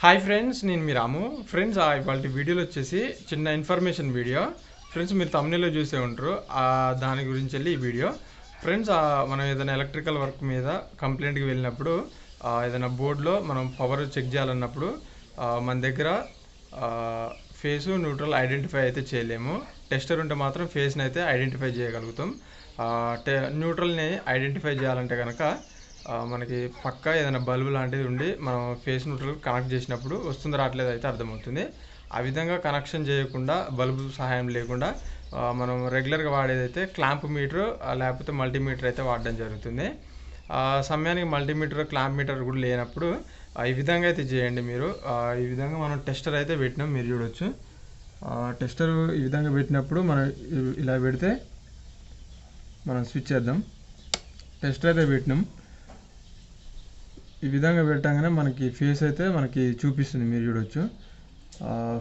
Hi friends, నేను మీ రాము. Friends, ఇవాళ వీడియోలో వచ్చేసి చిన్న ఇన్ఫర్మేషన్ వీడియో. ఫ్రెండ్స్, మీరు thumbnail లో చూసే ఉంటారు. దాని గురించి వెళ్ళి ఈ వీడియో. ఫ్రెండ్స్, మనం ఏదైనా ఎలక్ట్రికల్ వర్క్ మీద కంప్లైంట్కి వెళ్ళినప్పుడు ఏదైనా బోర్డులో మనం పవర్ చెక్ చేయాలన్నప్పుడు మన దగ్గర ఫేసు న్యూట్రల్ ఐడెంటిఫై అయితే చేయలేము. టెస్టర్ ఉంటే మాత్రం ఫేస్ని అయితే ఐడెంటిఫై చేయగలుగుతాం. న్యూట్రల్ని ఐడెంటిఫై చేయాలంటే కనుక మనకి పక్కా ఏదైనా బల్బు లాంటిది ఉండి మనం ఫేస్ న్యూట్రల్ కనెక్ట్ చేసినప్పుడు వస్తుంది రావట్లేదు అయితే అర్థమవుతుంది. ఆ విధంగా కనెక్షన్ చేయకుండా బల్బు సహాయం లేకుండా మనం రెగ్యులర్గా వాడేదైతే క్లాంప్ మీటర్ లేకపోతే మల్టీమీటర్ అయితే వాడడం జరుగుతుంది. సమయానికి మల్టీమీటర్ క్లాంప్ మీటర్ కూడా లేనప్పుడు ఈ విధంగా అయితే చేయండి మీరు. ఈ విధంగా మనం టెస్టర్ అయితే పెట్టినాం, మీరు చూడొచ్చు. టెస్టర్ ఈ విధంగా పెట్టినప్పుడు మనం ఇలా పెడితే మనం స్విచ్ చేద్దాం. టెస్టర్ అయితే పెట్టినాం. ఈ విధంగా పెట్టగానే మనకి ఫేస్ అయితే మనకి చూపిస్తుంది, మీరు చూడొచ్చు.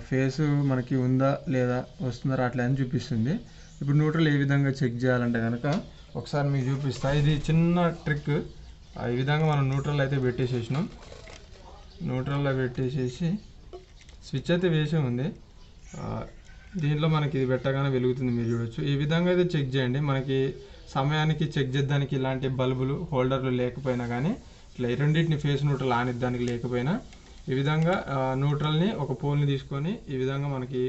ఫేసు మనకి ఉందా లేదా వస్తుందా రావట్లేదు అని చూపిస్తుంది. ఇప్పుడు న్యూట్రల్ ఏ విధంగా చెక్ చేయాలంటే కనుక ఒకసారి మీకు చూపిస్తా. ఇది చిన్న ట్రిక్. ఈ విధంగా మనం న్యూట్రల్ అయితే పెట్టేసేసినాం. న్యూట్రల్లో పెట్టేసేసి స్విచ్ అయితే వేసే ఉంది. దీంట్లో మనకి ఇది పెట్టగానే వెలుగుతుంది, మీరు చూడొచ్చు. ఈ విధంగా అయితే చెక్ చేయండి. మనకి సమయానికి చెక్ చేద్దానికి ఇలాంటి బల్బులు హోల్డర్లు లేకపోయినా కానీ ఇట్లా రెండింటిని ఫేస్ న్యూట్రల్ ఆనిద్దానికి లేకపోయినా ఈ విధంగా న్యూట్రల్ని ఒక పోల్ని తీసుకొని ఈ విధంగా మనకి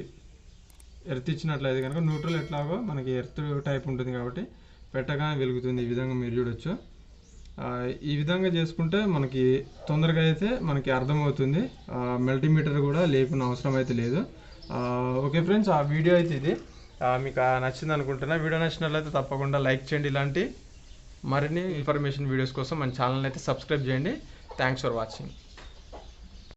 ఎర్త్ ఇచ్చినట్లయితే కనుక న్యూట్రల్ ఎట్లాగో మనకి ఎర్త్ టైప్ ఉంటుంది కాబట్టి పెట్టగానే వెలుగుతుంది. ఈ విధంగా మీరు చూడొచ్చు. ఈ విధంగా చేసుకుంటే మనకి తొందరగా అయితే మనకి అర్థమవుతుంది. మల్టీమీటర్ కూడా లేకున్న అవసరం అయితే లేదు. ఓకే ఫ్రెండ్స్, ఆ వీడియో అయితే ఇది మీకు నచ్చింది అనుకుంటున్నా. వీడియో నచ్చినట్లయితే తప్పకుండా లైక్ చేయండి. ఇలాంటి మరిన్ని ఇన్ఫర్మేషన్ వీడియోస్ కోసం మన ఛానల్ అయితే సబ్స్క్రైబ్ చేయండి. Thanks for watching.